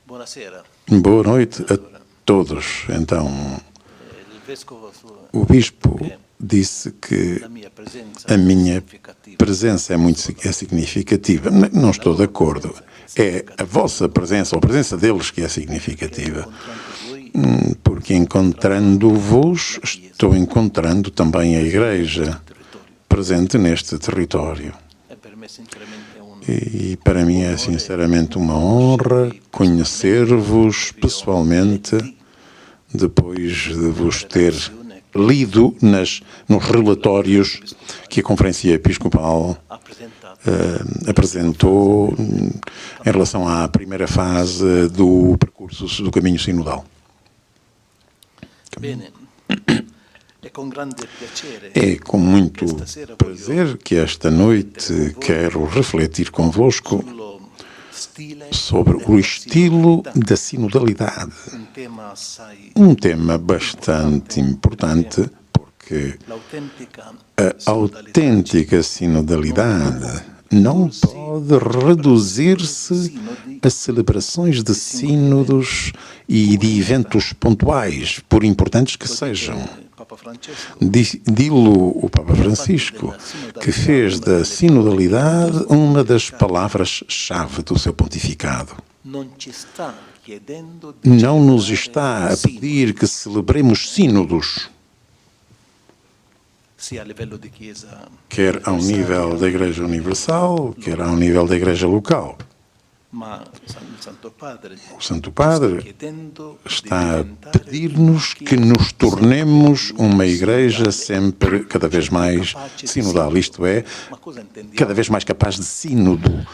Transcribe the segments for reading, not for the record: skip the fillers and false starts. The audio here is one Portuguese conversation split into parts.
Boa noite a todos. Então, o Bispo disse que a minha presença é significativa. Não estou de acordo. É a vossa presença, ou a presença deles, que é significativa. Porque encontrando-vos, estou encontrando também a Igreja presente neste território. E para mim é sinceramente uma honra conhecer-vos pessoalmente, depois de vos ter lido nos relatórios que a Conferência Episcopal apresentou em relação à primeira fase do percurso do caminho sinodal. É com muito prazer que esta noite quero refletir convosco sobre o estilo da sinodalidade. Um tema bastante importante, porque a autêntica sinodalidade não pode reduzir-se a celebrações de sínodos e de eventos pontuais, por importantes que sejam. Dilo o Papa Francisco, que fez da sinodalidade uma das palavras-chave do seu pontificado. Não nos está a pedir que celebremos sínodos, quer ao nível da Igreja Universal, quer ao nível da Igreja local. O Santo Padre está a pedir-nos que nos tornemos uma Igreja sempre, cada vez mais sinodal, isto é, cada vez mais capaz de sínodo.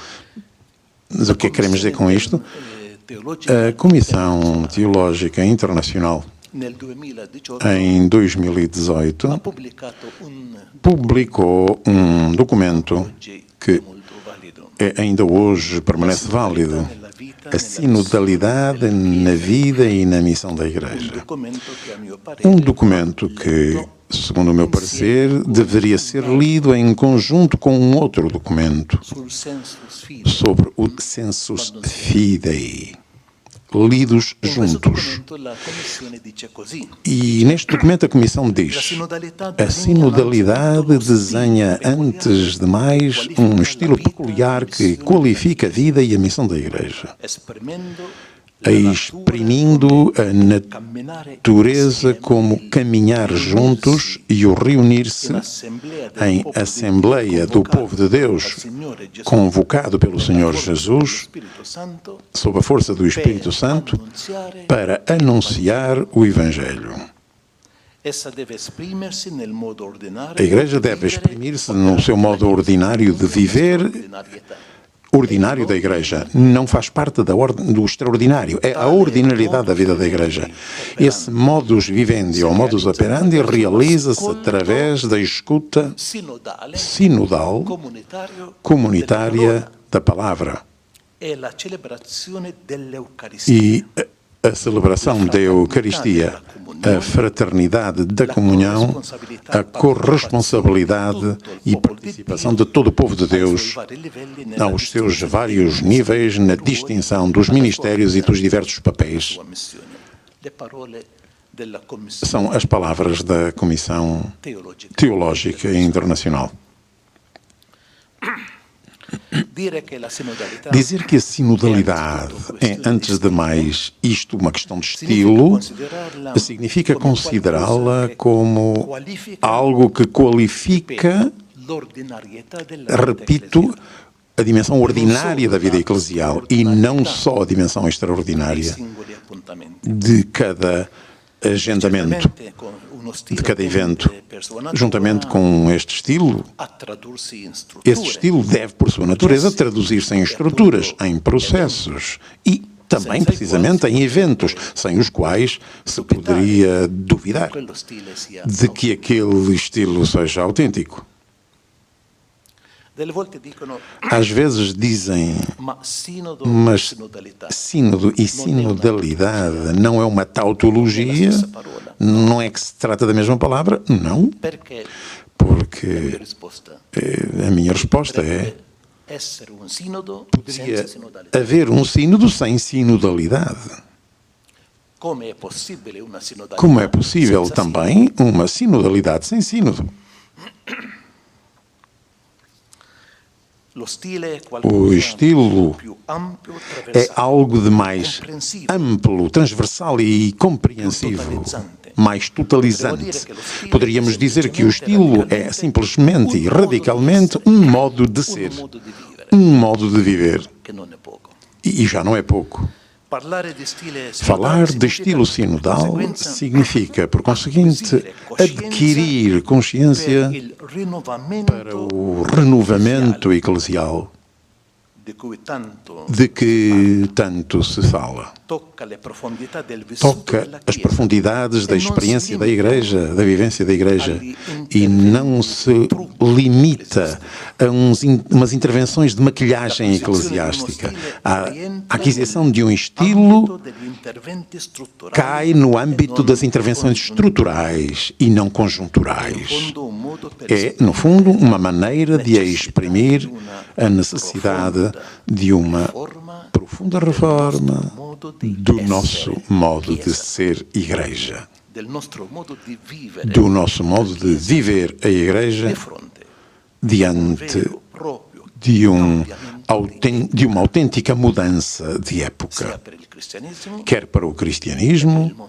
Mas o que é que queremos dizer com isto? A Comissão Teológica Internacional, em 2018, publicou um documento que ainda hoje permanece válido: a sinodalidade na vida e na missão da Igreja. Um documento que, segundo o meu parecer, deveria ser lido em conjunto com um outro documento sobre o Sensus Fidei, lidos juntos. E neste documento a Comissão diz: a sinodalidade desenha, antes de mais, um estilo peculiar que qualifica a vida e a missão da Igreja, exprimindo a natureza como caminhar juntos e o reunir-se em Assembleia do Povo de Deus, convocado pelo Senhor Jesus, sob a força do Espírito Santo, para anunciar o Evangelho. A Igreja deve exprimir-se no seu modo ordinário de viver, ordinário da Igreja. Não faz parte do extraordinário. É a ordinariedade da vida da Igreja. Esse modus vivendi ou modus operandi realiza-se através da escuta sinodal, comunitária da palavra. E a celebração da Eucaristia, a fraternidade da comunhão, a corresponsabilidade e participação de todo o povo de Deus aos seus vários níveis na distinção dos ministérios e dos diversos papéis. São as palavras da Comissão Teológica Internacional. Dizer que a sinodalidade é, antes de mais, isto uma questão de estilo, significa considerá-la como algo que qualifica, repito, a dimensão ordinária da vida eclesial e não só a dimensão extraordinária de cada agendamento, de cada evento. Juntamente com este estilo, esse estilo deve, por sua natureza, traduzir-se em estruturas, em processos e também, precisamente, em eventos, sem os quais se poderia duvidar de que aquele estilo seja autêntico. Às vezes dizem, mas sínodo e sinodalidade não é uma tautologia? Não é que se trata da mesma palavra? Não. Porque a minha resposta é Poderia haver um sínodo sem sinodalidade. Como é possível também uma sinodalidade sem sínodo? O estilo é algo de mais amplo, transversal e compreensivo, mais totalizante. Poderíamos dizer que o estilo é simplesmente e radicalmente um modo de ser, um modo de viver. E já não é pouco. Falar de estilo sinodal significa, por conseguinte, adquirir consciência para o renovamento eclesial de que tanto se fala. Toca as profundidades da experiência da Igreja, da vivência da Igreja, e não se limita a umas intervenções de maquilhagem eclesiástica. A aquisição de um estilo cai no âmbito das intervenções estruturais e não conjunturais. É, no fundo, uma maneira de exprimir a necessidade de uma profunda reforma do nosso modo de ser Igreja, do nosso modo de viver a Igreja diante de uma autêntica mudança de época, quer para o cristianismo,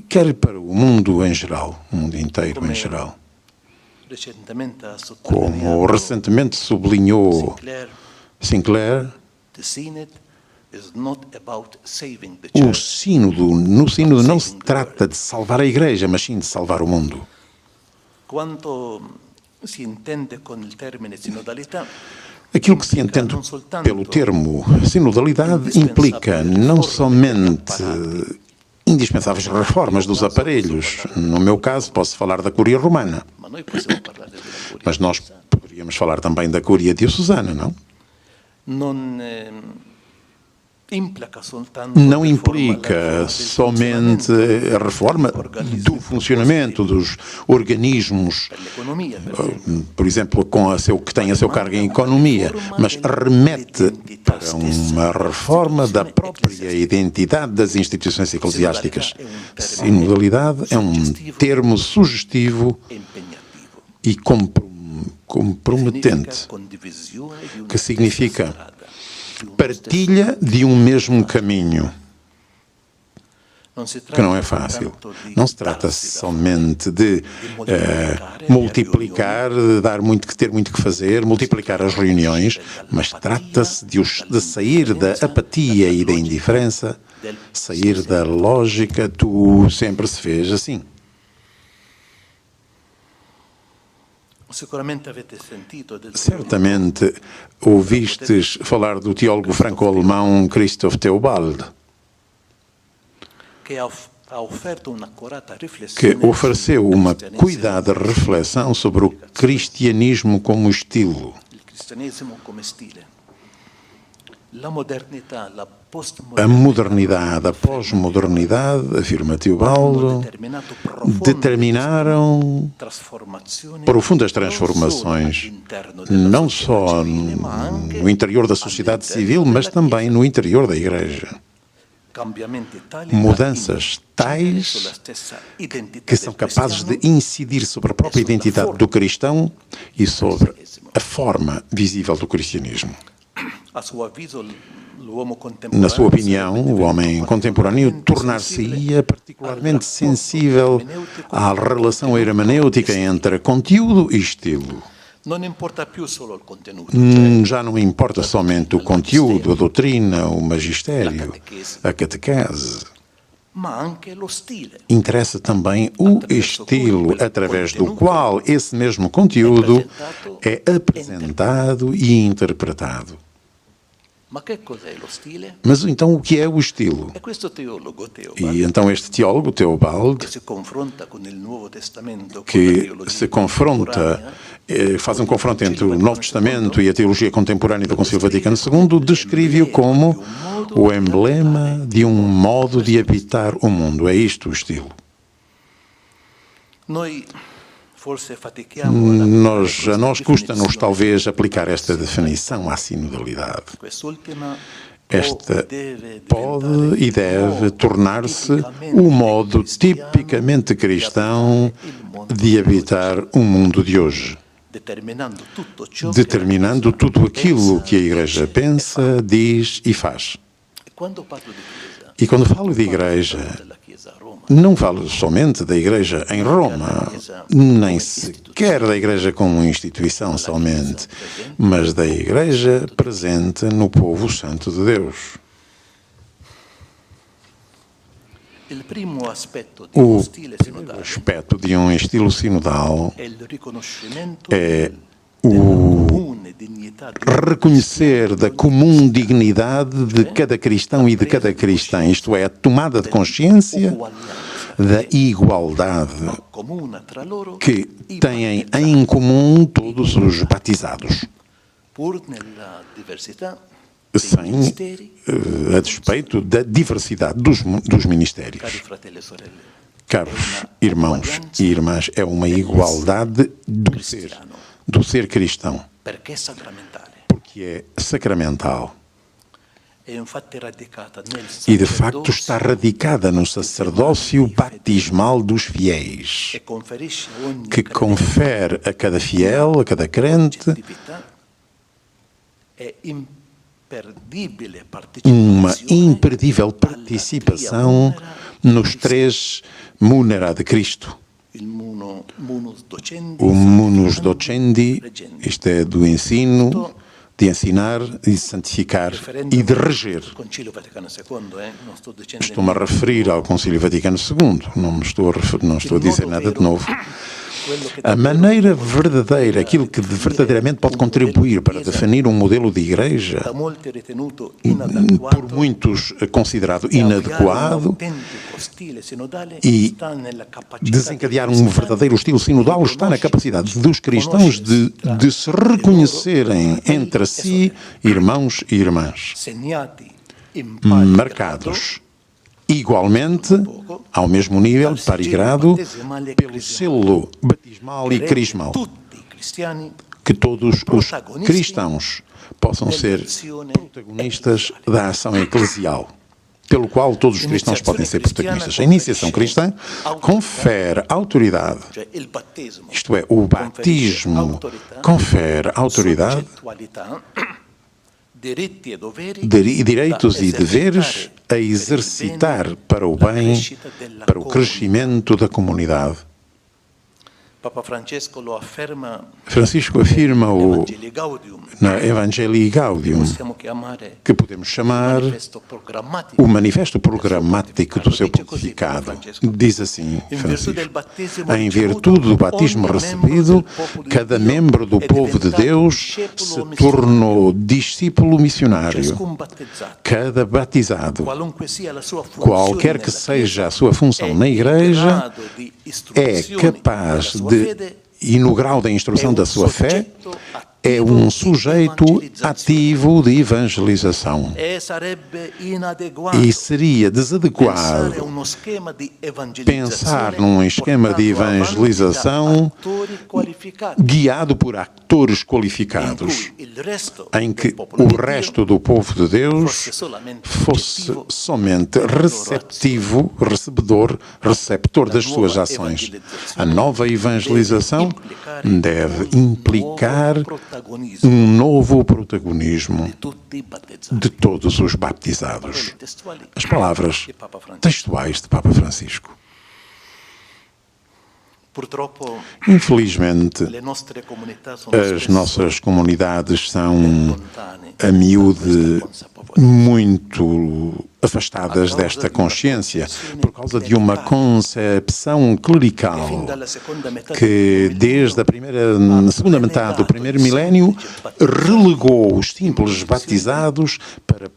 quer para o mundo em geral, o mundo inteiro em geral. Como recentemente sublinhou Sinclair, no sínodo não se trata de salvar a Igreja, mas sim de salvar o mundo. Aquilo que se entende pelo termo sinodalidade implica não somente indispensáveis reformas dos aparelhos. No meu caso, posso falar da Cúria Romana. Mas nós poderíamos falar também da Cúria Diocesana, não? Não implica somente a reforma do funcionamento dos organismos, por exemplo, que têm a seu cargo em economia, mas remete para uma reforma da própria identidade das instituições eclesiásticas. Sinodalidade é um termo sugestivo e comprometente, que significa partilha de um mesmo caminho, que não é fácil. Não se trata somente de multiplicar, ter muito que fazer, multiplicar as reuniões, mas trata-se de sair da apatia e da indiferença, sair da lógica do sempre se fez assim. Certamente ouvistes falar do teólogo franco-alemão Christoph Theobald, que ofereceu uma cuidada reflexão sobre o cristianismo como estilo. A modernidade, a pós-modernidade, afirma Teobaldo, determinaram profundas transformações, não só no interior da sociedade civil, mas também no interior da Igreja. Mudanças tais que são capazes de incidir sobre a própria identidade do cristão e sobre a forma visível do cristianismo. Na sua opinião, o homem contemporâneo tornar-se-ia particularmente sensível à relação hermenêutica entre conteúdo e estilo. Já não importa somente o conteúdo, a doutrina, o magistério, a catequese. Interessa também o estilo através do qual esse mesmo conteúdo é apresentado e interpretado. Mas então o que é o estilo? E então este teólogo, Theobald, que se confronta, faz um confronto entre o Novo Testamento e a teologia contemporânea do Concílio Vaticano II, descreve-o como o emblema de um modo de habitar o mundo. É isto o estilo. A nós custa-nos talvez aplicar esta definição à sinodalidade. Esta pode e deve tornar-se o modo tipicamente cristão de habitar o mundo de hoje, determinando tudo aquilo que a Igreja pensa, diz e faz. E quando falo de Igreja, não falo somente da Igreja em Roma, nem sequer da Igreja como instituição somente, mas da Igreja presente no povo santo de Deus. O primeiro aspecto de um estilo sinodal é o reconhecer da comum dignidade de cada cristão e de cada cristã, isto é, a tomada de consciência da igualdade que têm em comum todos os batizados, sem a despeito da diversidade dos ministérios. Caros irmãos e irmãs, é uma igualdade do ser cristão, porque é sacramental e, de facto, está radicada no sacerdócio batismal dos fiéis, que confere a cada fiel, a cada crente, uma imperdível participação nos três munera de Cristo. O munus docendi, isto é, do ensino, de ensinar, de santificar e de reger. Estou-me a referir ao Concílio Vaticano II, não estou a dizer nada de novo. A maneira verdadeira, aquilo que verdadeiramente pode contribuir para definir um modelo de igreja, por muitos considerado inadequado, e desencadear um verdadeiro estilo sinodal, está na capacidade dos cristãos de se reconhecerem entre si, irmãos e irmãs, marcados igualmente, ao mesmo nível, parigrado, pelo selo batismal e crismal, que todos os cristãos possam ser protagonistas da ação eclesial, pelo qual todos os cristãos podem ser protagonistas. A iniciação cristã confere autoridade, isto é, o batismo confere autoridade, direitos e deveres a exercitar para o bem, para o crescimento da comunidade. Francisco afirma na Evangelii Gaudium, que podemos chamar o manifesto programático do seu pontificado. Diz assim, Francisco: em virtude do batismo recebido, cada membro do povo de Deus se tornou discípulo missionário. Cada batizado, qualquer que seja a sua função na Igreja, é capaz de, e no grau da instrução da sua fé, é um sujeito ativo de evangelização. E seria desadequado pensar num esquema de evangelização guiado por atores qualificados, em que o resto do povo de Deus fosse somente receptor das suas ações. A nova evangelização deve implicar um novo protagonismo de todos os baptizados. As palavras textuais de Papa Francisco. Infelizmente, as nossas comunidades são, a miúde, muito afastadas desta consciência, por causa de uma concepção clerical que, desde a segunda metade do primeiro milénio, relegou os simples batizados para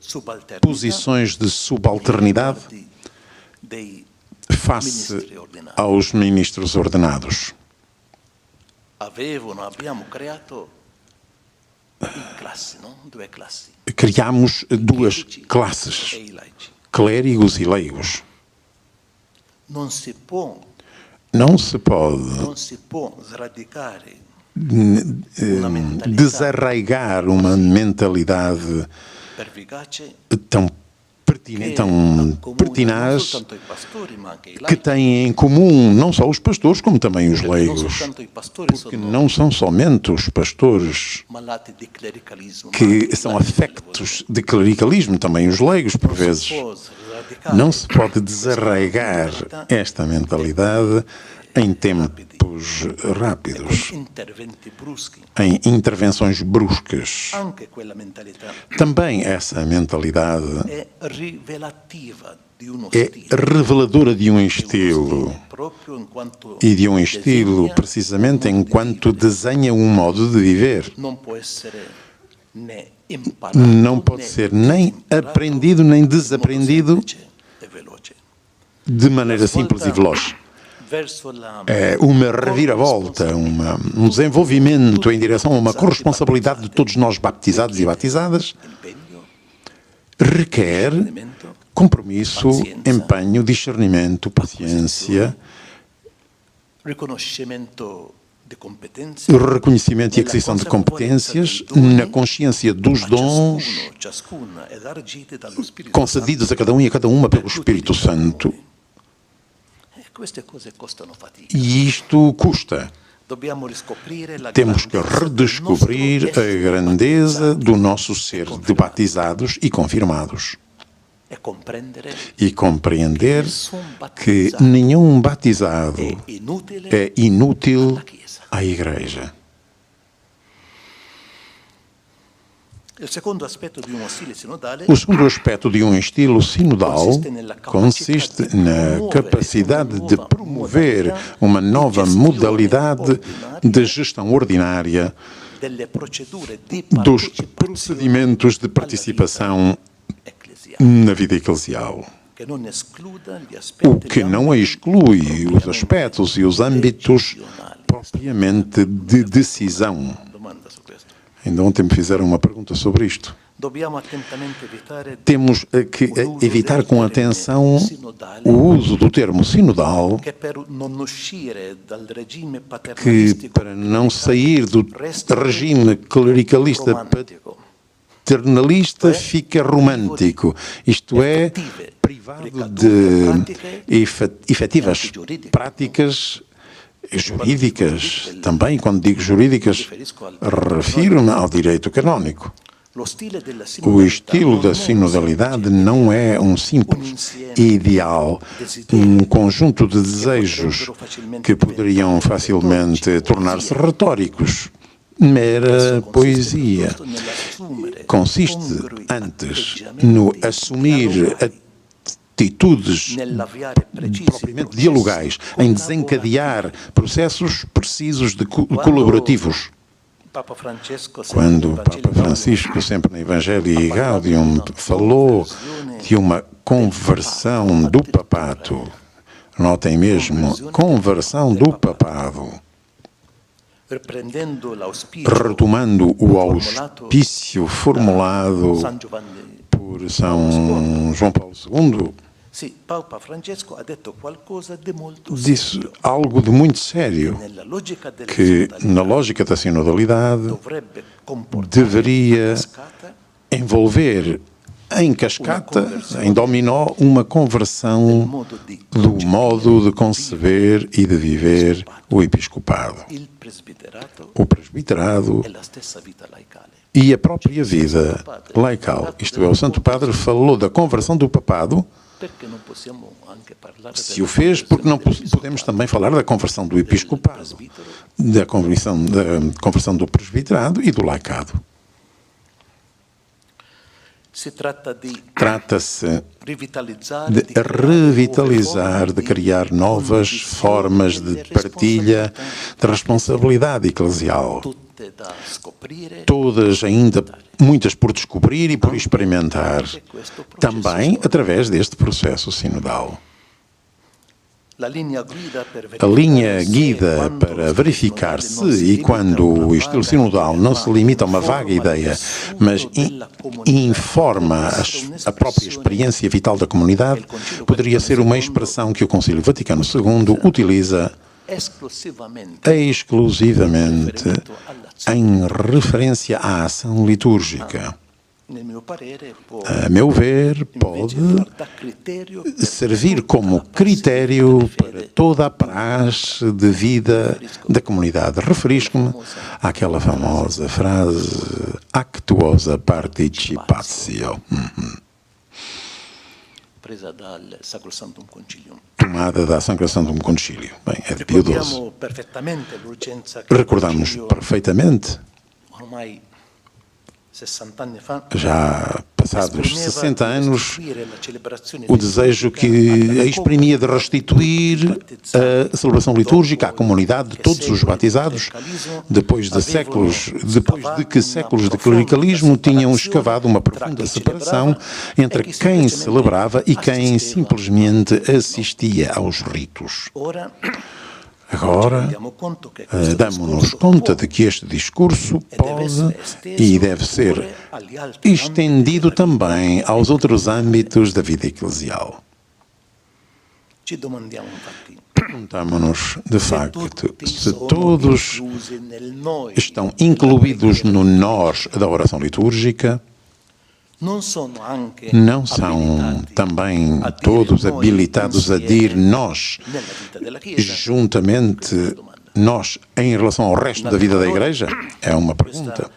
posições de subalternidade face aos ministros ordenados. Criámos duas classes, clérigos e leigos. Não se pode desarraigar uma mentalidade tão pertinaz que têm em comum não só os pastores, como também os leigos. Porque não são somente os pastores que são afectos de clericalismo, também os leigos, por vezes. Não se pode desarraigar esta mentalidade em tempos rápidos, em intervenções bruscas. Também essa mentalidade é reveladora de um estilo, e de um estilo precisamente enquanto desenha um modo de viver. Não pode ser nem aprendido nem desaprendido de maneira simples e veloz. É uma reviravolta, um desenvolvimento em direção a uma corresponsabilidade de todos nós batizados e batizadas, requer compromisso, empenho, discernimento, paciência, reconhecimento e aquisição de competências na consciência dos dons concedidos a cada um e a cada uma pelo Espírito Santo. E isto custa. Temos que redescobrir a grandeza do nosso ser de batizados e confirmados. E compreender que nenhum batizado é inútil à Igreja. O segundo aspecto de um estilo sinodal consiste na capacidade de promover uma nova modalidade de gestão ordinária dos procedimentos de participação na vida eclesial, o que não exclui os aspectos e os âmbitos propriamente de decisão. Ainda ontem me fizeram uma pergunta sobre isto. Temos que evitar com atenção o uso do termo sinodal, que para não sair do regime clericalista paternalista fica romântico, isto é, privado de efetivas práticas jurídicas. Também, quando digo jurídicas, refiro-me ao direito canónico. O estilo da sinodalidade não é um simples ideal, um conjunto de desejos que poderiam facilmente tornar-se retóricos. Mera poesia. Consiste, antes, no assumir atitudes propriamente dialogais, em desencadear processos precisos de colaborativos. Quando o Papa Francisco, sempre no Evangelii Gaudium, falou de uma conversão do papado, notem mesmo, conversão do papado, retomando o auspício formulado por São João Paulo II, disse algo de muito sério, que na lógica da sinodalidade deveria envolver em cascata, em dominó, uma conversão do modo de conceber e de viver o episcopado, o presbiterado e a própria vida laical. Isto é, o Santo Padre falou da conversão do papado. Se o fez, porque não podemos também falar da conversão do episcopado, da conversão do presbiterado e do laicado. Trata-se de revitalizar, de criar novas formas de partilha de responsabilidade eclesial. Todas ainda muitas por descobrir e por experimentar, também através deste processo sinodal. A linha guida para verificar se e quando o estilo sinodal não se limita a uma vaga ideia, mas informa a própria experiência vital da comunidade, poderia ser uma expressão que o Concílio Vaticano II utiliza exclusivamente em referência à ação litúrgica. A meu ver, pode servir como critério para toda a praxe de vida da comunidade. Referisco-me àquela famosa frase "actuosa participatio", tomada da Sacrosanctum Concilium. Bem, é de Pio XII. Recordamos perfeitamente, já passados 60 anos, o desejo que exprimia de restituir a celebração litúrgica à comunidade de todos os batizados, depois de que séculos de clericalismo tinham escavado uma profunda separação entre quem celebrava e quem simplesmente assistia aos ritos. Agora, damos-nos conta de que este discurso pode e deve ser estendido também aos outros âmbitos da vida eclesial. Perguntamos-nos, de facto, se todos estão incluídos no nós da oração litúrgica. Não são também todos habilitados a dir nós, juntamente nós, em relação ao resto da vida da Igreja? É uma pergunta.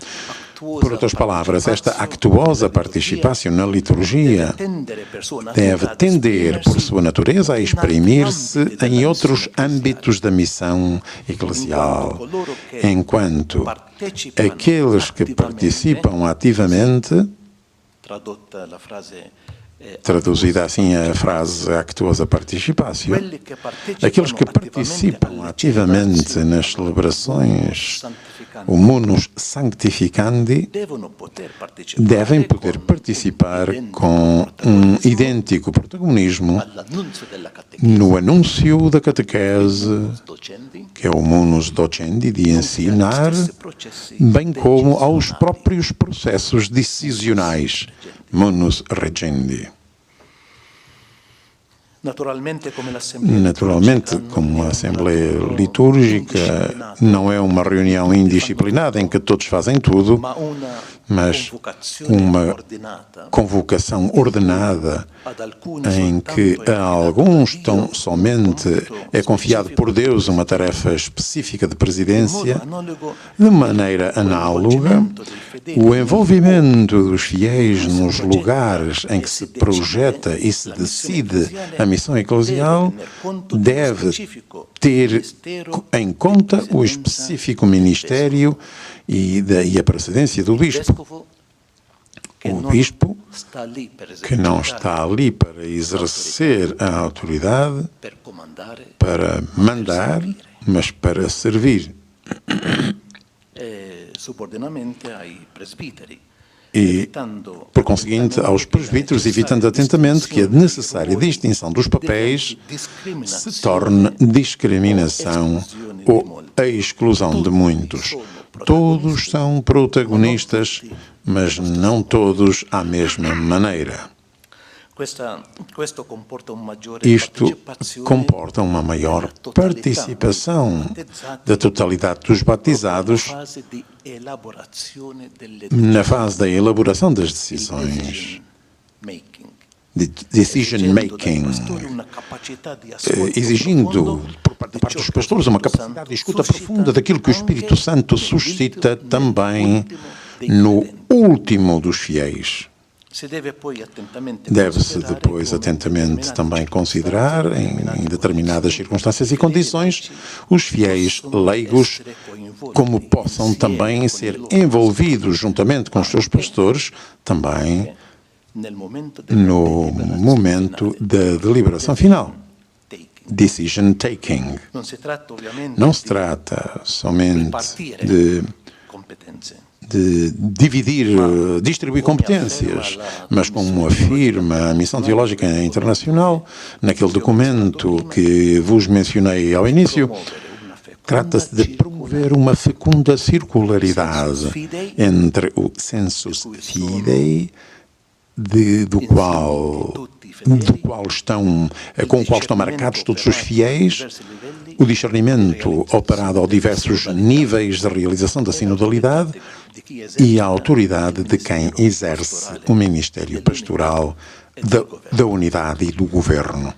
Por outras palavras, esta actuosa participação na liturgia deve tender, por sua natureza, a exprimir-se em outros âmbitos da missão eclesial, enquanto aqueles que participam ativamente, traduzida assim a frase actuosa participatio, aqueles que participam ativamente nas celebrações, o munus sanctificandi, devem poder participar com um idêntico protagonismo no anúncio da catequese, que é o munus docendi, de ensinar, bem como aos próprios processos decisionais, munus regendi. Naturalmente, como a Assembleia Litúrgica não é uma reunião indisciplinada em que todos fazem tudo, mas uma convocação ordenada em que a alguns tão somente é confiado por Deus uma tarefa específica de presidência, de maneira análoga, o envolvimento dos fiéis nos lugares em que se projeta e se decide a missão eclesial deve ter em conta o específico ministério e a precedência do bispo. O bispo, que não está ali para exercer a autoridade, para mandar, mas para servir. E, por conseguinte, aos presbíteros, evitando atentamente que a necessária distinção dos papéis se torne discriminação ou a exclusão de muitos. Todos são protagonistas, mas não todos à mesma maneira. Isto comporta uma maior participação da totalidade dos batizados na fase da elaboração das decisões, decision making, exigindo por parte dos pastores uma capacidade de escuta profunda daquilo que o Espírito Santo suscita também no último dos fiéis. Deve-se depois atentamente também considerar, em determinadas circunstâncias e condições, os fiéis leigos, como possam também ser envolvidos juntamente com os seus pastores, também no momento da deliberação final. Decision taking. Não se trata somente de de distribuir competências, mas como afirma a Missão Teológica Internacional, naquele documento que vos mencionei ao início, trata-se de promover uma fecunda circularidade entre o sensus fidei, com o qual estão marcados todos os fiéis, o discernimento operado aos diversos níveis de realização da sinodalidade e a autoridade de quem exerce o ministério pastoral da unidade e do governo.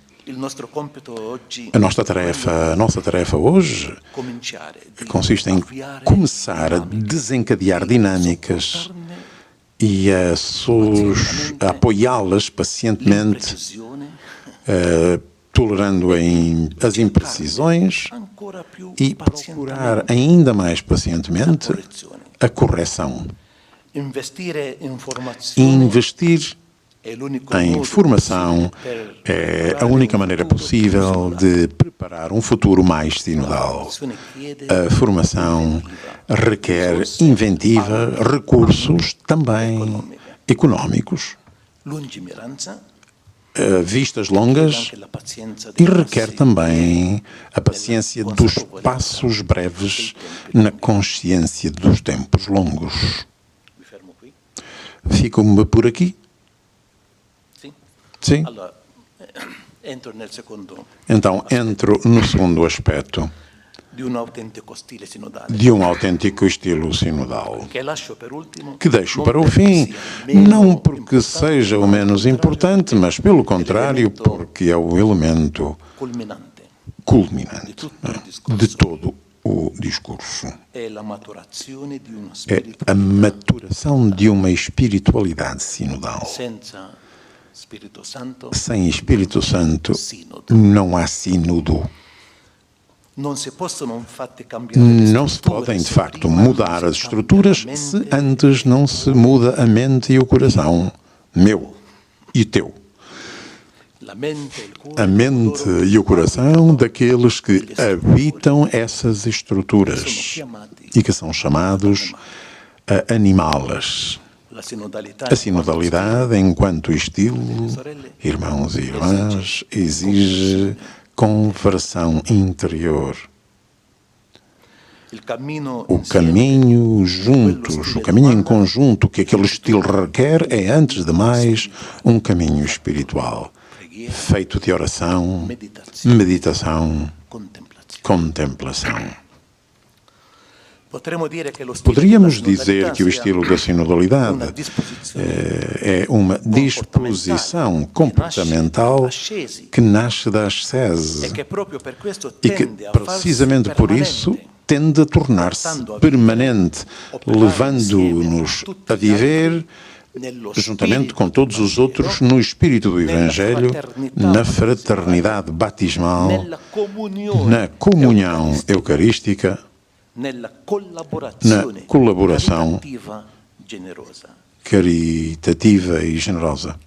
A nossa tarefa hoje consiste em começar a desencadear dinâmicas e a apoiá-las pacientemente, tolerando as imprecisões e procurar ainda mais pacientemente a correção. Investir em formação é a única maneira possível de preparar um futuro mais sinodal. A formação requer inventiva, recursos também económicos, vistas longas e requer também a paciência dos passos breves na consciência dos tempos longos. Fico-me por aqui. Sim. Então, entro no segundo aspecto de um autêntico estilo sinodal, que deixo para o fim, não porque seja o menos importante, mas pelo contrário, porque é o elemento culminante de todo o discurso. É a maturação de uma espiritualidade sinodal. Sem Espírito Santo não há sínodo. Não se podem, de facto, mudar as estruturas se antes não se muda a mente e o coração, meu e teu. A mente e o coração daqueles que habitam essas estruturas e que são chamados a animá-las. A sinodalidade, enquanto estilo, irmãos e irmãs, exige conversão interior. O caminho juntos, o caminho em conjunto que aquele estilo requer é, antes de mais, um caminho espiritual, feito de oração, meditação, contemplação. Poderíamos dizer que o estilo da sinodalidade é uma disposição comportamental que nasce da ascese e que, precisamente por isso, tende a tornar-se permanente, levando-nos a viver, juntamente com todos os outros, no espírito do Evangelho, na fraternidade batismal, na comunhão eucarística, na colaboração caritativa e generosa.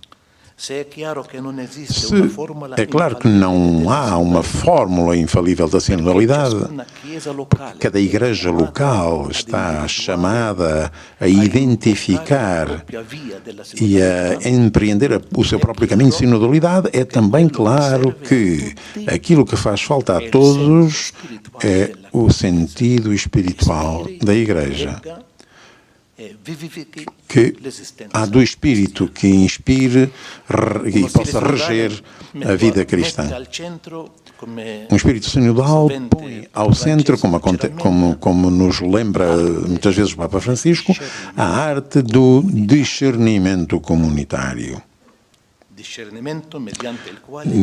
É claro que não há uma fórmula infalível da sinodalidade. Cada igreja local está chamada a identificar e a empreender o seu próprio caminho de sinodalidade. É também claro que aquilo que faz falta a todos é o sentido espiritual da igreja. Que há do Espírito que inspire e possa reger a vida cristã. Um espírito sinodal põe ao centro, como nos lembra muitas vezes o Papa Francisco, a arte do discernimento comunitário.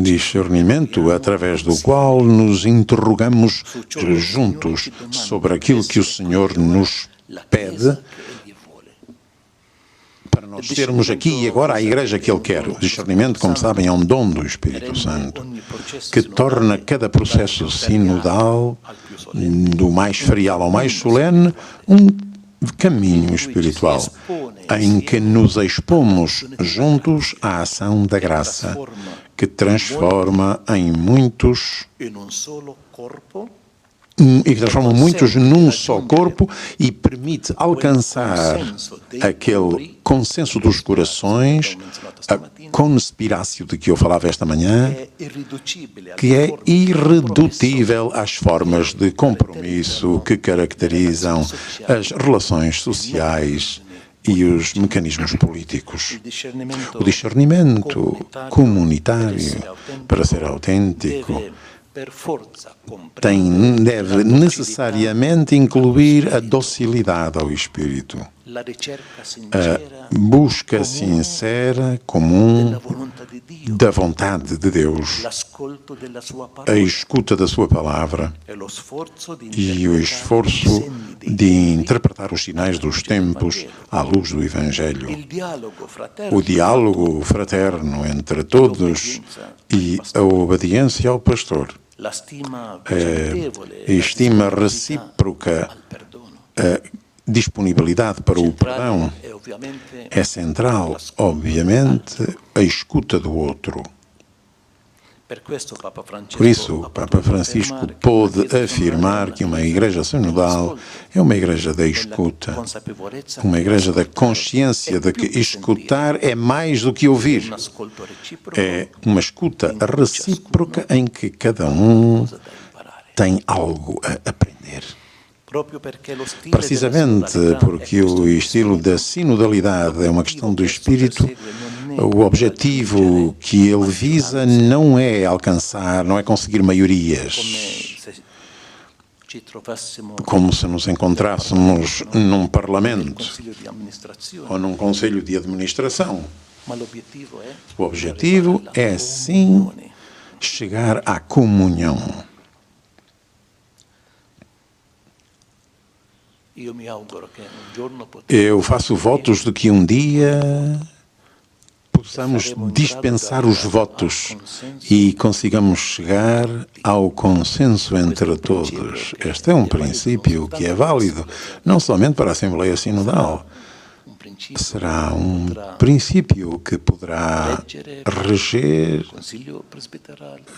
Discernimento através do qual nos interrogamos juntos sobre aquilo que o Senhor nos pede para nós termos aqui e agora a igreja que Ele quer. O discernimento, como sabem, é um dom do Espírito Santo, que torna cada processo sinodal, do mais ferial ao mais solene, um caminho espiritual, em que nos expomos juntos à ação da graça, que transforma em muitos e que transforma muitos num só corpo e permite alcançar aquele consenso dos corações, a conspirácio de que eu falava esta manhã, que é irredutível às formas de compromisso que caracterizam as relações sociais e os mecanismos políticos. O discernimento comunitário, para ser autêntico, deve necessariamente incluir a docilidade ao Espírito, a busca sincera, comum, da vontade de Deus, a escuta da sua palavra e o esforço de interpretar os sinais dos tempos à luz do Evangelho. O diálogo fraterno entre todos e a obediência ao pastor. A estima recíproca, a disponibilidade para o perdão é central, obviamente, a escuta do outro. Por isso, o Papa Francisco pôde afirmar que uma igreja sinodal é uma igreja da escuta, uma igreja da consciência de que escutar é mais do que ouvir. É uma escuta recíproca em que cada um tem algo a aprender. Precisamente porque o estilo da sinodalidade é uma questão do espírito, o objetivo que ele visa não é alcançar, não é conseguir maiorias, como se nos encontrássemos num parlamento ou num conselho de administração. O objetivo é, sim, chegar à comunhão. Eu faço votos de que um dia possamos dispensar os votos e consigamos chegar ao consenso entre todos. Este é um princípio que é válido não somente para a Assembleia Sinodal. Será um princípio que poderá reger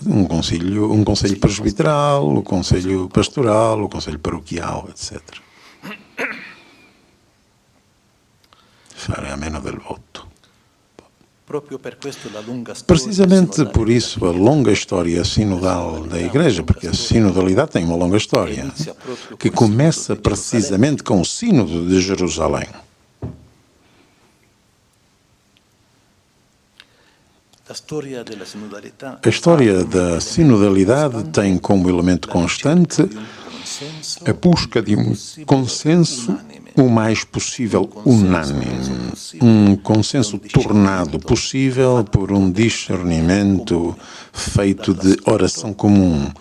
um conselho presbiteral, o conselho pastoral, o conselho paroquial, etc. Fare a meno del voto. Precisamente por isso a longa história sinodal da Igreja, porque a sinodalidade tem uma longa história, que começa precisamente com o Sínodo de Jerusalém. A história da sinodalidade tem como elemento constante a busca de um consenso o mais possível unânime, um consenso tornado possível por um discernimento feito de oração comum,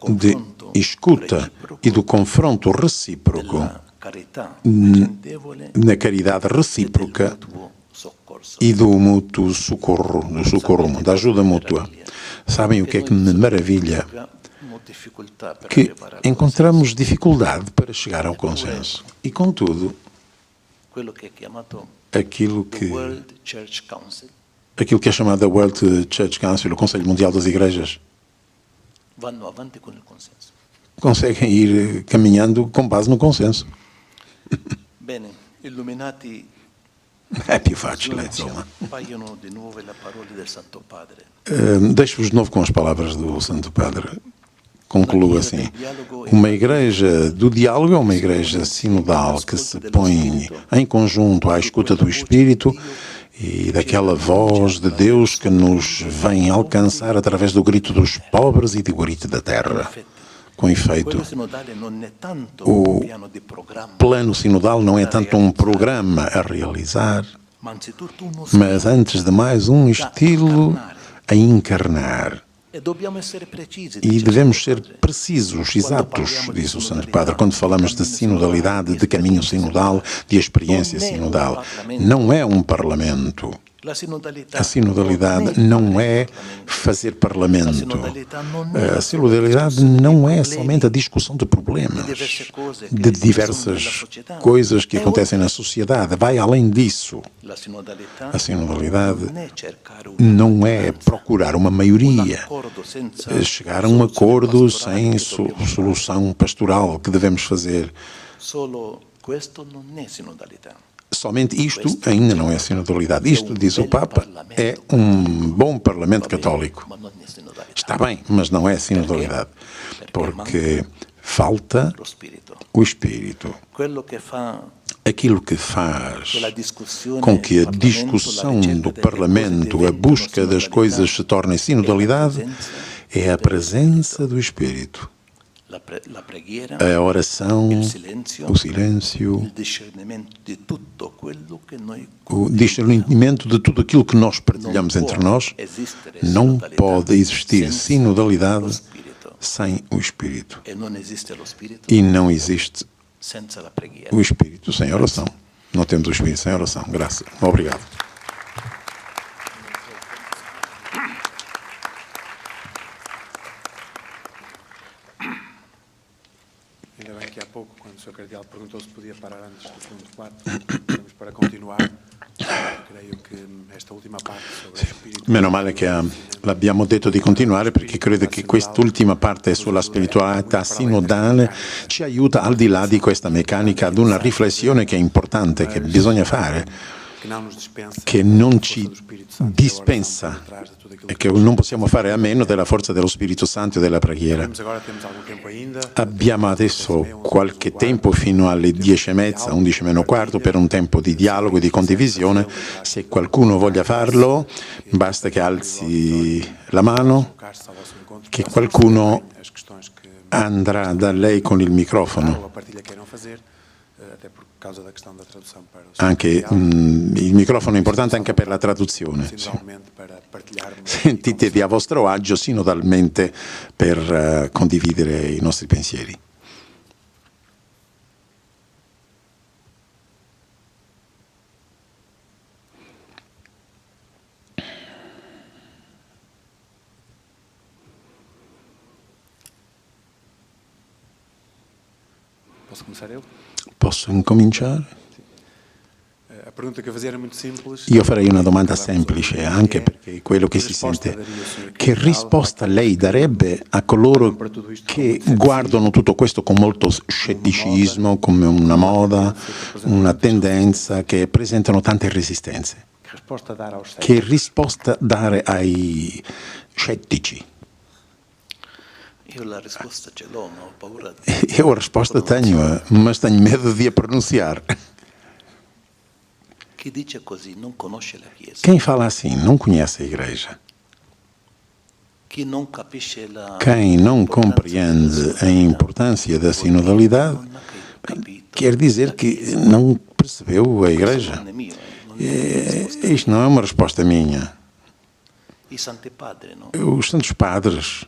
de escuta e do confronto recíproco, na caridade recíproca e do mútuo socorro, da ajuda mútua. Sabem o que é que me maravilha? Que encontramos dificuldade para chegar ao consenso. E, contudo, aquilo que é chamado a World Church Council, o Conselho Mundial das Igrejas, conseguem ir caminhando com base no consenso. È più facile, insomma. Deixo-vos de novo com as palavras do Santo Padre. Concluo assim: uma igreja do diálogo é uma igreja sinodal que se põe em conjunto à escuta do Espírito e daquela voz de Deus que nos vem alcançar através do grito dos pobres e do grito da terra. Com efeito, o plano sinodal não é tanto um programa a realizar, mas, antes de mais, um estilo a encarnar. E devemos ser precisos, exatos, diz o Santo Padre, quando falamos de sinodalidade, de caminho sinodal, de experiência sinodal. Não é um parlamento, A sinodalidade não é fazer parlamento. A sinodalidade não é somente a discussão de problemas, de diversas coisas que acontecem na sociedade. Vai além disso. A sinodalidade não é procurar uma maioria, chegar a um acordo sem solução pastoral que devemos fazer. Somente isto ainda não é sinodalidade. Isto, diz o Papa, é um bom parlamento católico. Está bem, mas não é sinodalidade. Porque falta o Espírito. Aquilo que faz com que a discussão do Parlamento, a busca das coisas se torne sinodalidade, é a presença do Espírito. A oração, o silêncio, o discernimento de tudo aquilo que nós partilhamos entre nós. Não pode existir sinodalidade sem o Espírito. E não existe o Espírito sem oração. Não temos o Espírito sem oração. Graças. Obrigado. Ainda bem que há pouco, quando o Sr. Cardeal perguntou se podia parar antes do ponto 4, temos para continuar. Creio che questa ultima parte sobre lo spirito. Meno male che l'abbiamo detto di continuare, perché credo che quest'ultima parte sulla spiritualità sinodale ci aiuta, al di là di questa meccanica, ad una riflessione che è importante, che bisogna fare, che non ci dispensa e che non possiamo fare a meno della forza dello Spirito Santo e della preghiera. Abbiamo adesso qualche tempo fino alle 10:30, 11 meno quarto, per un tempo di dialogo e di condivisione. Se qualcuno voglia farlo, basta che alzi la mano, che qualcuno andrà da lei con il microfono. Anche il microfono è importante anche per la traduzione. Sì. Sentitevi a vostro agio sinodalmente per condividere i nostri pensieri. Posso começar eu? Posso incominciare? A pergunta che fazer è molto semplice. Io farei una domanda semplice, anche perché quello che si sente. Che risposta lei darebbe a coloro che guardano tutto questo con molto scetticismo, come una moda, una tendenza, che presentano tante resistenze? Che risposta dare ai scettici? Io la risposta ce l'ho, ma ho paura. Io a risposta tenho, mas tenho medo de a pronunciar. Chi dice così non conosce la Chiesa. Quem fala assim não conhece a Igreja. Chi non capisce la Quem não compreende a importância da sinodalidade quer dizer que não percebeu a Igreja. Isto não é uma resposta minha. I Santi Padri, no? Os Santos Padres,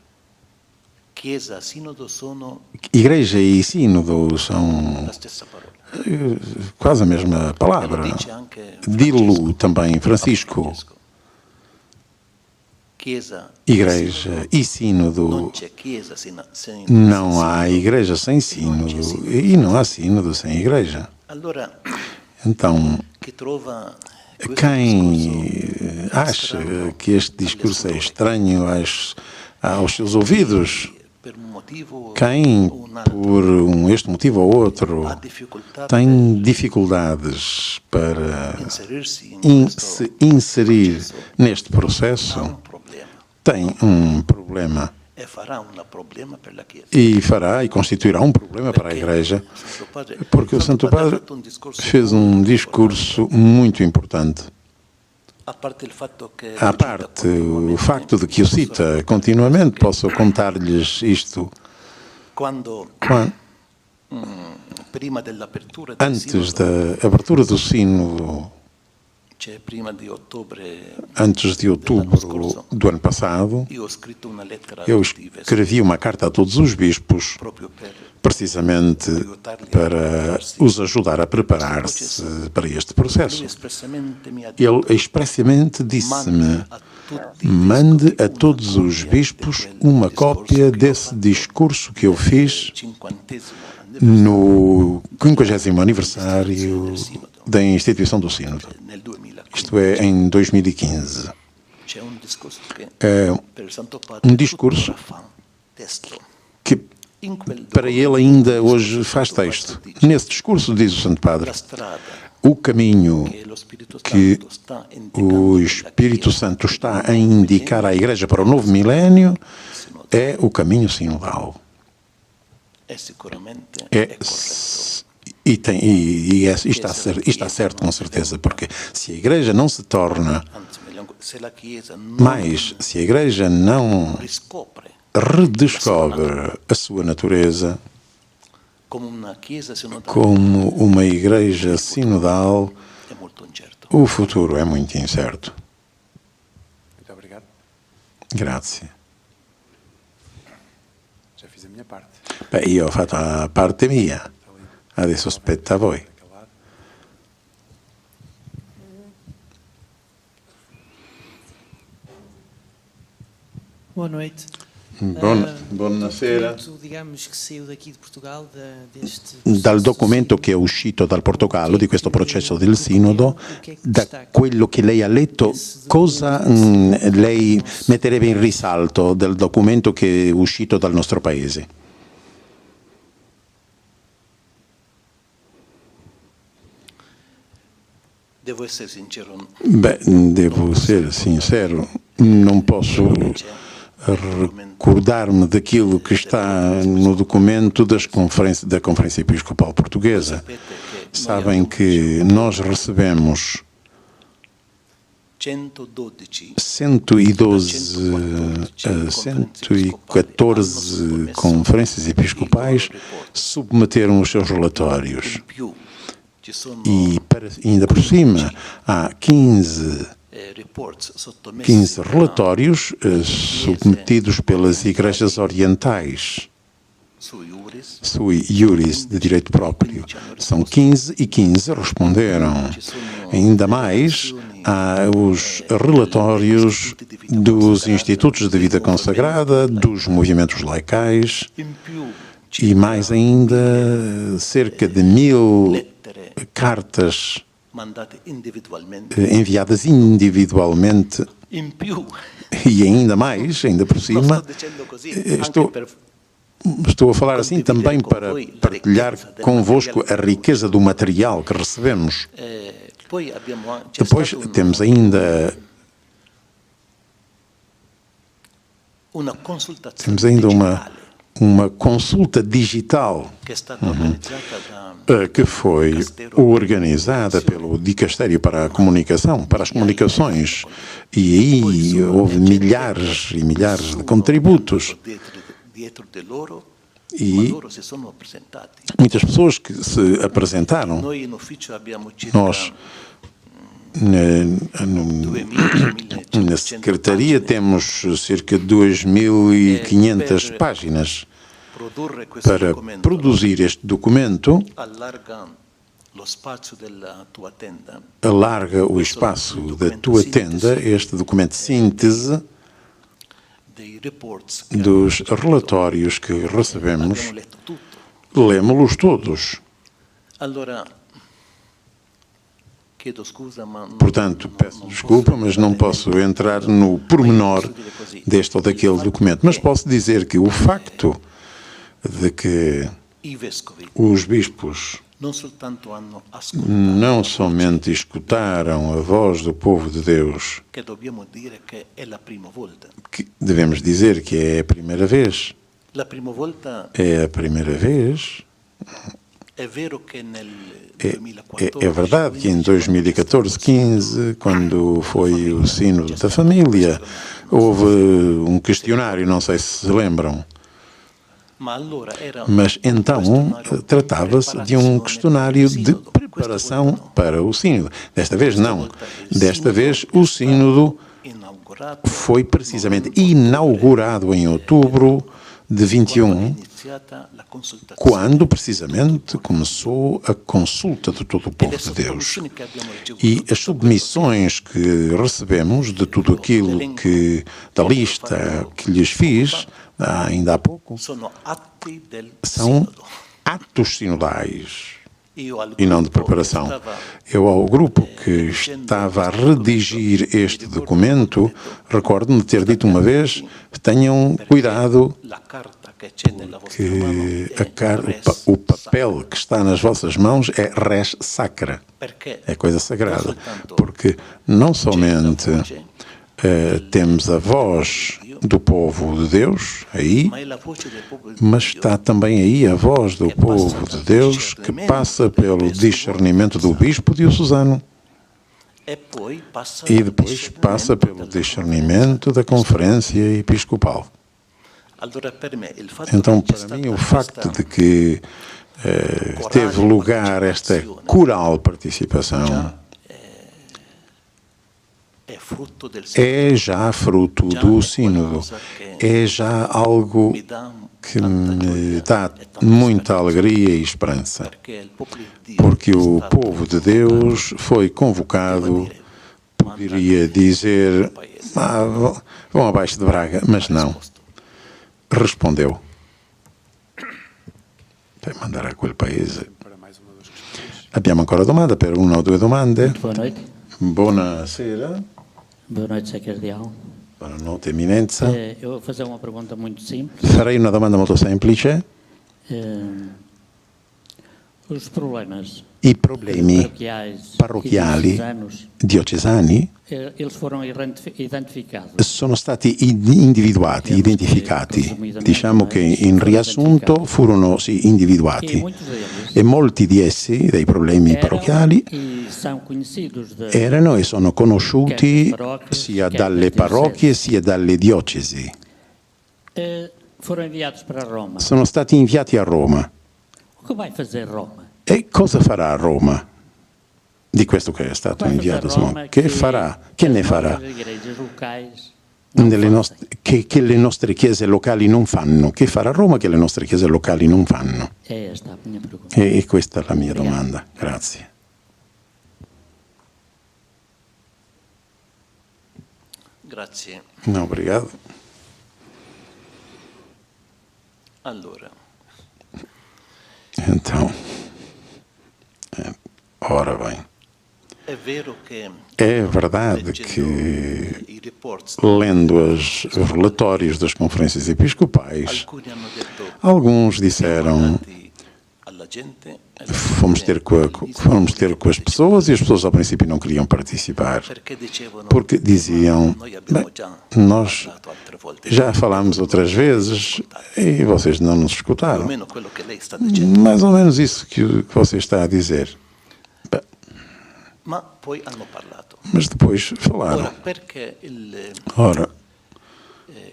Chiesa, sinodo sono Igreja e Sínodo são la stessa parola. quase a mesma palavra. Dice anche Dilo também Francisco. Chiesa, Igreja e non Sínodo. c'è Chiesa sem Não há Igreja sem Sínodo e não há Sínodo sem Igreja. Allora, Então, chi trova questo quem discorso acha que este discurso é estranho aos seus ouvidos, per un motivo quem, o un altro, por este motivo ou outro, ha difficoltà tem dificuldades para inserirsi in questo se inserir neste ha processo, un problema tem um problema e farà un problema per la Chiesa. e fará e constituirá um problema para a Igreja, porque o Santo Padre fez um discurso muito importante. A parte il fatto che À parte o facto de que o cita continuamente, posso contar-lhes isto. quando prima dell'apertura del Antes sinodo, da abertura do Sínodo, cioè prima di ottobre, antes de outubro do ano passado, io ho scritto una lettera a eu tutti i vescovi escrevi uma carta a todos os bispos proprio per precisamente para os ajudar a preparar-se para este processo. Ele expressamente disse-me: mande a todos os bispos uma cópia desse discurso que eu fiz no 50º aniversário da instituição do Sínodo. Isto é, em 2015. É um discurso que para ele ainda hoje faz texto. Nesse discurso, diz o Santo Padre, o caminho que o Espírito Santo está a indicar à Igreja para o novo milénio é o caminho sinodal. Está certo com certeza, porque se a Igreja não se torna mais, se a Igreja não redescobre a sua natureza como uma Igreja sinodal, o futuro é muito incerto. Muito obrigado. Grazie. Já fiz a minha parte. Beh, io ho fatto la parte mia, adesso spetta a voi. Boa noite. Buonasera. Digamos que saiu daqui de Portugal Dal documento che è uscito dal Portogallo di questo processo del Sinodo, da quello che lei ha letto, cosa lei metterebbe in risalto del documento che è uscito dal nostro paese? Devo essere sincero. Beh, devo essere sincero, non posso recordar-me daquilo que está no documento da Conferência Episcopal Portuguesa. Sabem que nós recebemos 114 conferências episcopais submeteram os seus relatórios. E ainda por cima há 15 relatórios submetidos pelas igrejas orientais, sui iuris, de direito próprio. São 15 e 15 responderam. Ainda mais, há os relatórios dos institutos de vida consagrada, dos movimentos laicais e mais ainda cerca de 1000 cartas enviadas individualmente e ainda mais, ainda por cima, estou a falar assim também para partilhar convosco a riqueza do material que recebemos. Depois temos ainda uma consulta digital que foi organizada pelo Dicastério para a Comunicação, para as comunicações, e aí houve milhares e milhares de contributos e muitas pessoas que se apresentaram. Nós na Secretaria temos cerca de 2500 páginas. Para produzir este documento, alarga o espaço da tua tenda, este documento de síntese dos relatórios que recebemos. Lemos-los todos. Portanto, peço desculpa, mas não posso entrar no pormenor deste ou daquele documento. Mas posso dizer que o facto de que os bispos não somente escutaram a voz do povo de Deus, que devemos dizer que é a primeira vez. É a primeira vez. É verdade que em 2014-15, quando foi o Sínodo da Família, houve um questionário, não sei se se lembram. Mas então tratava-se de um questionário de preparação para o Sínodo. Desta vez não. Desta vez o Sínodo foi precisamente inaugurado em outubro de 21, iniziata la consultazione. quando precisamente começou a consulta de todo o E povo le de Deus. sottomissioni che abbiamo ricevuto, E as submissões que recebemos de tudo aquilo que, da lista que lhes fiz, ainda há pouco, sono atti del são sinodo. atos sinodais Io al e não de gruppo che preparação. stava Eu, ao grupo que estava a redigir este documento, recordo-me de ter dito uma vez: tenham cuidado la carta che c'è nella vostra mano que è res o papel que está nas vossas mãos é res sacra, perché é coisa sagrada, soltanto porque não somente temos a voz do povo de Deus aí, ma è la voce del popolo di mas Dio. está também aí a voz do povo de Deus que passa pelo discernimento do bispo diocesano E poi passa e dal depois discernimento passa pelo della discernimento da conferência episcopal. Allora per me il fatto Então, che c'è para mim, stata o facto questa de que teve lugar esta coral participação è frutto del é já fruto do sínodo, é já algo mi dà que tanta me gioia dá e tanta muita speranza, alegria e esperança, perché il popolo di Dio porque è o stato povo de Deus foi convocado, poderia dizer, vão abaixo de Braga, mas não, respondeu. Vai mandare a quel paese. Para mais uma ou duas questões. Abbiamo ancora domande per una o due domande? Boa noite. Buonasera. Boa noite, Sr. Cardeal. Buonanotte, Eminenza. Eu vou fazer uma pergunta muito simples. Farei una domanda molto semplice. Os problemas I problemi paroquiais parrocchiali e diocesanos, diocesani eles foram identificados. sono stati individuati, identificati. Diciamo che in riassunto furono E individuati muitos deles e molti di essi, dei problemi parrocchiali, e são conhecidos erano e sono conosciuti sia dalle parrocchie sia dalle diocesi. foram enviados para Roma. Sono stati inviati a Roma. O que vai fazer Roma? E cosa farà Roma di questo che è stato Vai inviato? fazer Insomma, Roma che farà? Che ne farà? as igrejas locais Che le nostre chiese locali non fanno. Che farà Roma che le nostre chiese locali non fanno? É esta a minha pergunta. E questa è la mia domanda. Grazie. Grazie. No, obrigado. Allora, Então, ora bem, è vero che é verdade leggendo que, i reports, lendo os relatórios das conferências episcopais, alcuni hanno detto alguns disseram guardati alla gente e la fomos ter com as pessoas e as pessoas ao princípio não queriam participar, perché dicevano porque diziam, noi abbiamo bem, già nós parlato altre volte, já falámos outras vezes e vocês não nos più o escutaram. meno quello che lei sta dicendo, Mais ou menos isso que você está a dizer. Bem, ma poi hanno parlato. mas depois Ora, falaram. perché Ora,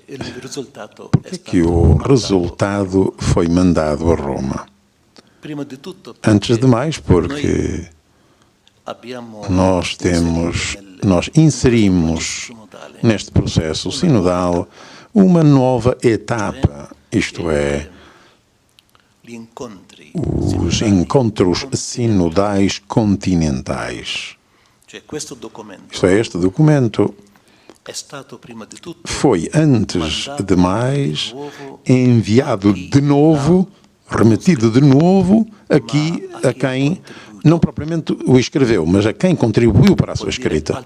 il risultato por è que stato que o mandato? resultado foi mandado a Roma? Prima di tutto Antes de perché mais, porque abbiamo nós inserimos neste processo sinodal uma nova etapa, isto é, gli incontri, os encontros sinodais continentais. cioè questo documento Isto é, este documento è stato prima di tutto foi, antes de mais, enviado de novo, remetido de novo aqui a quem, não propriamente o escreveu, mas a quem contribuiu para a sua escrita.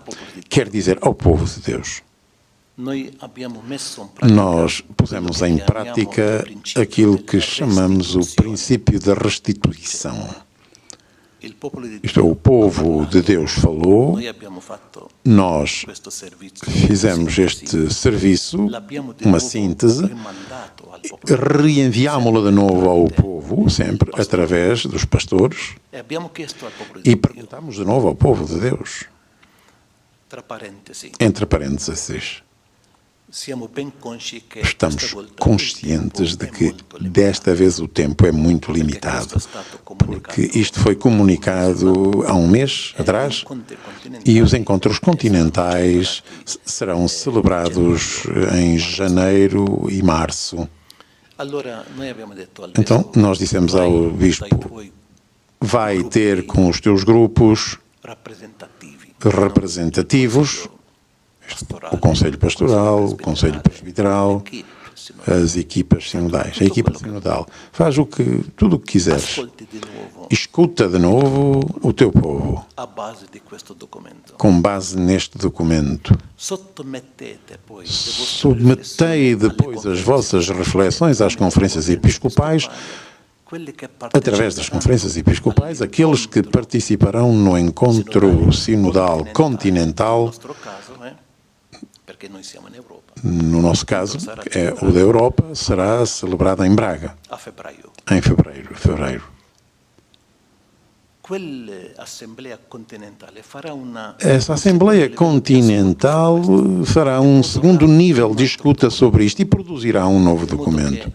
Quer dizer, ao povo de Deus. noi abbiamo messo in pratica Nós pusemos em prática aquilo que chamamos o princípio da restituição. il popolo di Isto é, o povo de Deus falou, noi abbiamo fatto nós questo servizio, fizemos este serviço, l'abbiamo di uma nuovo síntese, rimandato al popolo reenviámo-la de novo ao povo, sempre através dos pastores, e abbiamo chiesto al popolo di e Dio, perguntamos de novo ao povo de Deus, tra parentesi, entre parênteses, siamo ben consci che estamos questa volta conscientes il de tempo que è molto limitato, desta vez o tempo é muito perché limitado, questo è stato comunicato porque isto foi comunicado há um mês atrás e os encontros continentais serão celebrados em janeiro e março. Allora, noi abbiamo detto al Então, vescovo, nós dissemos ao vai bispo, dai tuoi vai ter com os teus grupos rappresentativi, representativos, o Conselho Pastoral, o Conselho Presbiteral, as equipas sinodais. A equipa sinodal faz tudo o que quiseres. ascolti di nuovo Escuta de novo o teu povo, a base di questo documento. com base neste documento. Sottomettete poi le vostre Submetei riflessioni depois alle as vossas reflexões às conferências episcopais, quelli che através das conferências episcopais, aqueles que participarão no encontro sinodal No continental, nostro caso, perché noi siamo in Europa, no nosso caso, é o da Europa, será celebrado em Braga, a febbraio. em fevereiro. Quell'assemblea continentale farà una... Essa Assembleia Continental fará um segundo nível de escuta sobre isto e produzirá um novo documento.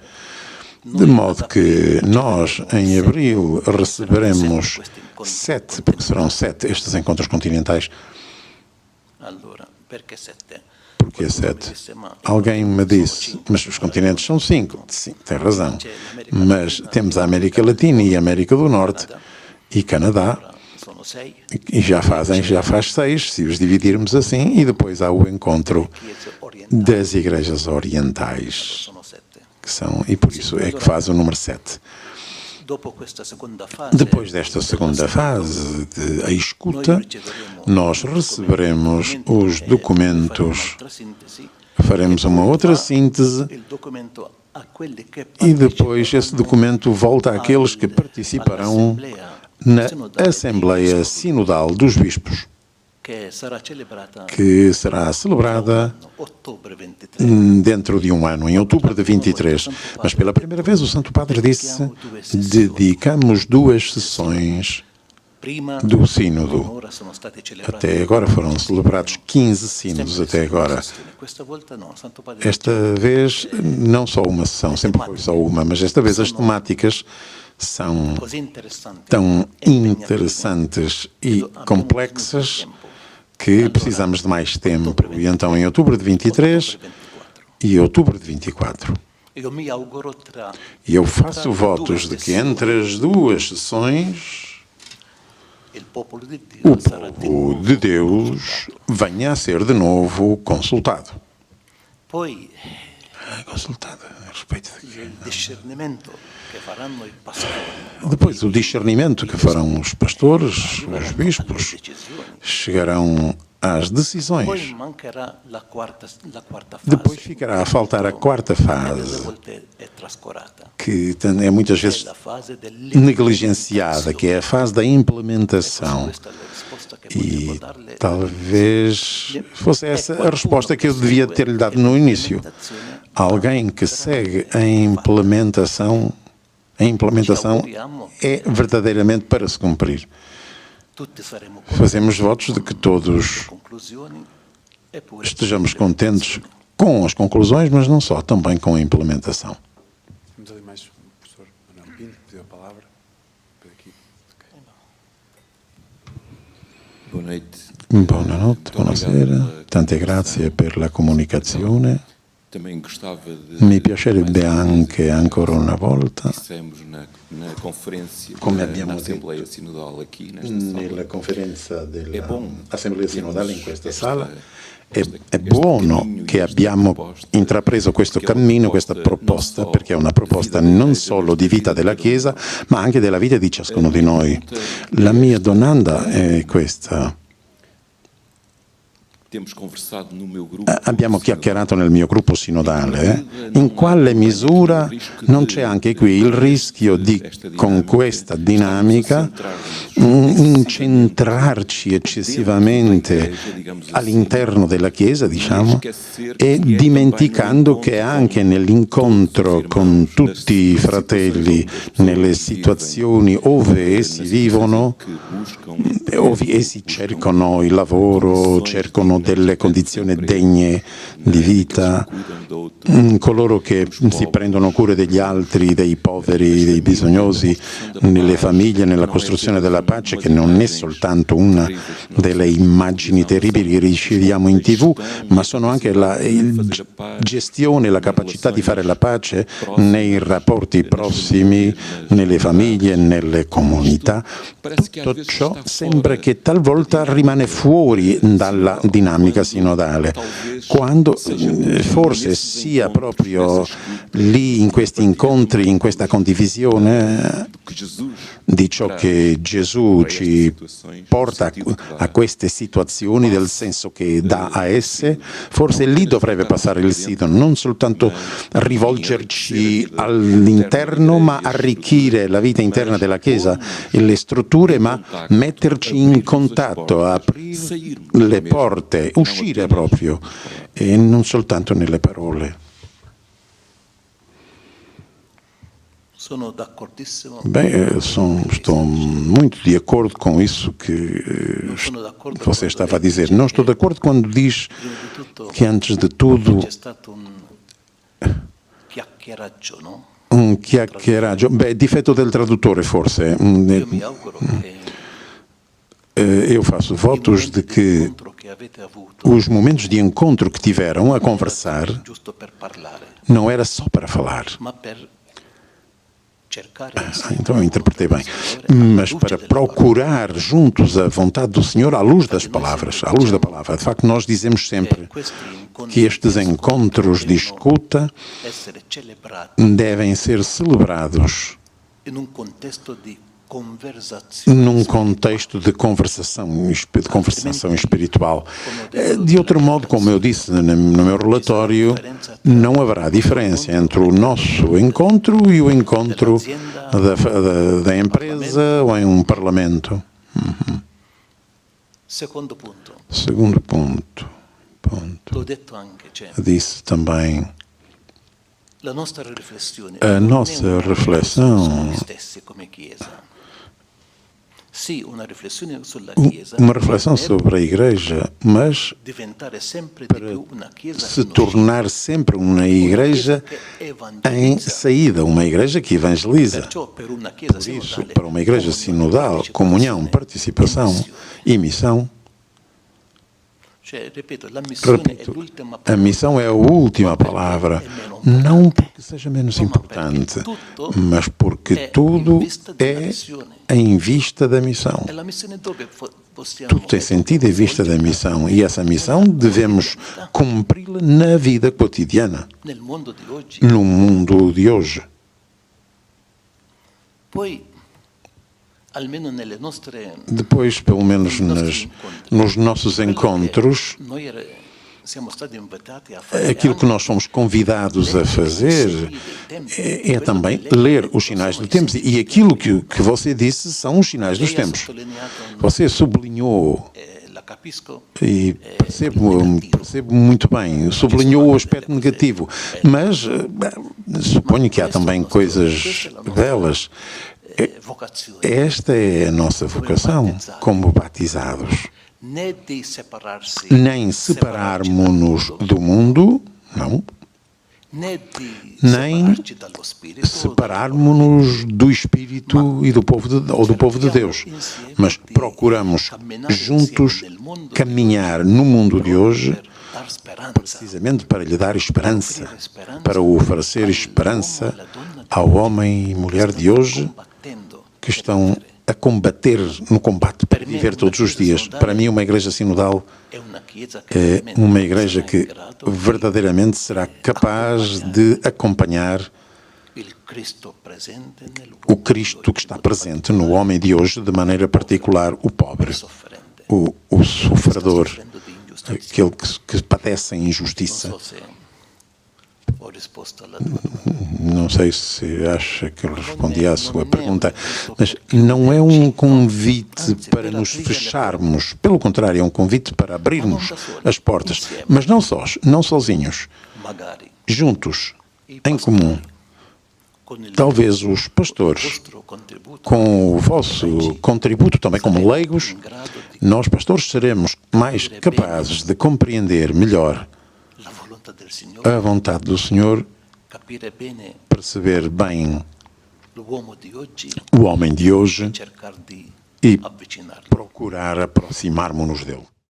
De modo que nós, em abril, receberemos 7, porque serão 7 estes encontros continentais. Allora, perché 7? Porque 7? Alguém me disse, mas os continentes são 5. Sim, tem razão. Mas temos a América Latina e a América do Norte e Canadá, Sono 6. e já faz 6, se os dividirmos assim, e depois há o encontro das igrejas orientais, Sono 7. que são, e por isso é que faz o número 7. Dopo questa seconda fase, Depois desta segunda fase de a escuta, nós receberemos os documentos, faremos uma outra síntese il documento a quelli che e depois esse documento volta àqueles que participarão na Assembleia Sinodal dos Bispos, che sarà celebrata que será celebrada ottobre 23. dentro de um ano, em outubro de 23. Mas pela primeira vez o Santo Padre disse: dedicamos 2 sessões Prima, do sínodo. ora sono stati celebrati Até agora foram celebrados 15 sínodos até agora. Questa volta no, Santo Padre Esta vez não só uma sessão, sempre foi só uma, mas desta vez as temáticas são così interessante tão e impegnative interessantes che e abbiamo complexas bisogno di tempo. que precisamos de mais tempo. E então em outubro de 23 e outubro de 24. Io mi auguro tra E eu faço votos de que entre as 2 sessões il popolo di o Dio sarà di povo nuovo de Deus venha a ser de novo consultado. Poi Consultado a respeito de quê? il discernimento che faranno i pastori Depois, o discernimento que farão os pastores, os bispos, decisioni. chegarão às Poi decisões. mancherà la quarta fase. Depois ficará a faltar a 4ª Delle fase, volte è trascurata. que é muitas È vezes la fase negligenciada, que é a fase da implementação. Questa è la risposta che E volevo darle. talvez fosse essa a resposta que eu devia ter-lhe dado no início. Alguém que segue a implementação é verdadeiramente para se cumprir. Tutti saremo Fazemos votos de que todos conclusioni e pure estejamos contentes com as conclusões, mas não só, também com a implementação. Temos ali mais um professor Manuel Pinto, pediu a palavra. Por aqui. Boa noite. Buonanotte, buonasera. Tante grazie per la comunicazione. Também gostava de... Mi piacerebbe anche ancora una volta, Dissemos na conferência, come na abbiamo Assembleia detto Sinodal aqui nesta nella sala, conferenza è buono dell'Assemblea Sinodale in questa esta- sala, esta- è este buono cammino che e esta abbiamo proposta, intrapreso questo perché è una cammino, questa proposta, non solo perché è una proposta di vita non della solo di Chiesa, vita della di vita Chiesa, ma anche della vita di ciascuno di noi. La mia domanda è questa. Temos conversado no meu grupo. Abbiamo chiacchierato nel mio gruppo sinodale, in quale misura non c'è anche qui il rischio di, con questa dinamica, incentrarci eccessivamente all'interno della Chiesa, diciamo, e dimenticando che anche nell'incontro con tutti i fratelli, nelle situazioni ove essi vivono, ove essi cercano il lavoro, cercano delle condizioni degne di vita, coloro che si prendono cura degli altri, dei poveri, dei bisognosi, nelle famiglie, nella costruzione della pace, che non è soltanto una delle immagini terribili che riceviamo in TV, ma sono anche la gestione, la capacità di fare la pace nei rapporti prossimi, nelle famiglie, nelle comunità. Tutto ciò sembra che talvolta rimane fuori dalla dinamica sinodale, quando forse sia proprio lì, in questi incontri, in questa condivisione di ciò che Gesù ci porta a queste situazioni, del senso che dà a esse, forse lì dovrebbe passare il Sidon, non soltanto rivolgerci all'interno, ma arricchire la vita interna della Chiesa e le strutture, ma metterci in contatto, aprire le porte, uscire proprio, e non soltanto nelle parole. Sono d'accordissimo. Estou muito de acordo com isso que você estava a dizer. Não estou de acordo quando diz que, antes de tudo, C'è stato un chiacchieraggio, no? un chiacchieraggio. Difetto del traduttore, forse. Io mi auguro che Eu faço votos de que l'incontro che avete avuto, os momentos de encontro que tiveram a conversar giusto per parlare, não era só para falar. ma per cercare Então eu interpretei bem. Mas para procurar juntos a vontade do Senhor à luz das palavras, à luz da palavra. De facto, nós dizemos sempre que estes encontros de escuta essere celebrati devem ser celebrados in un contesto di conversazione. num contexto de conversação espiritual. De outro modo, como eu disse no meu relatório, não haverá diferença entre o nosso encontro e o encontro da empresa ou em um parlamento. Secondo punto, Segundo ponto. l'ho detto anche, cioè, Disse também, la nostra riflessione a non nossa è una reflexão, su noi stessi come Chiesa. Sì, una riflessione sulla Chiesa, uma reflexão sobre a Igreja, mas diventare sempre di più una Chiesa se che tornar sempre uma igreja em saída, uma igreja que evangeliza. perciò per una Chiesa Por isso, sinodale, para uma igreja sinodal, comunhão, participação e missão, cioè, ripeto, la missione è repito, l'ultima a parola. missão é a última palavra, não porque seja menos importante, mas porque tudo é em vista da missão. E la missione dove possiamo Tudo tem sentido em vista da missão, e essa missão devemos cumpri-la na vida cotidiana, nel mondo di oggi. no mundo de hoje. Poi, almeno nelle nostre Depois, pelo menos nos nossos encontros, siamo stati invitati a fare aquilo que nós somos convidados a fazer é também ler os sinais dos tempos. E aquilo que você disse são os sinais dos tempos. Você sublinhou, la capisco, e percebo muito bem, sublinhou o aspetto negativo, mas suponho que há também coisas belas. vocazione, Esta é a nossa vocação como batizados. né di separarsi, Nem separarmos-nos do mundo, não, né di nem separarci dallo spirito, separarmos-nos do Espírito e do povo de Deus, mas procuramos juntos caminhar no mundo de hoje, dar speranza precisamente para lhe dar esperança, para oferecer esperança ao homem e mulher de hoje combattendo. que estão a combater no combate para viver todos os dias. Para mim, uma igreja sinodal È una chiesa che é veramente uma igreja que sarà in grado verdadeiramente será capaz de acompanhar il Cristo presente nell'uomo o Cristo que está presente no homem de hoje, de maneira particular o pobre, soffrente. o sofredor, Soffrendo di ingiustizia. aquele que padece a Non injustiça. so se ho risposto alla tua domanda. Não sei se acha que eu respondi à sua pergunta, mas não é um convite para nos fecharmos. Pelo contrário, é um convite para abrirmos as portas. Mas não sós, não sozinhos, Magari juntos, em comum. con il Talvez os pastores, vostro contributo com o vosso contributo também como leigos, nós pastores seremos mais capazes de compreender melhor la volontà volontà del a Signore, vontade do Senhor, capire bene perceber bem l'uomo di oggi o homem de hoje e cercare di e avvicinarlo. procurar aproximar-nos-nos dele.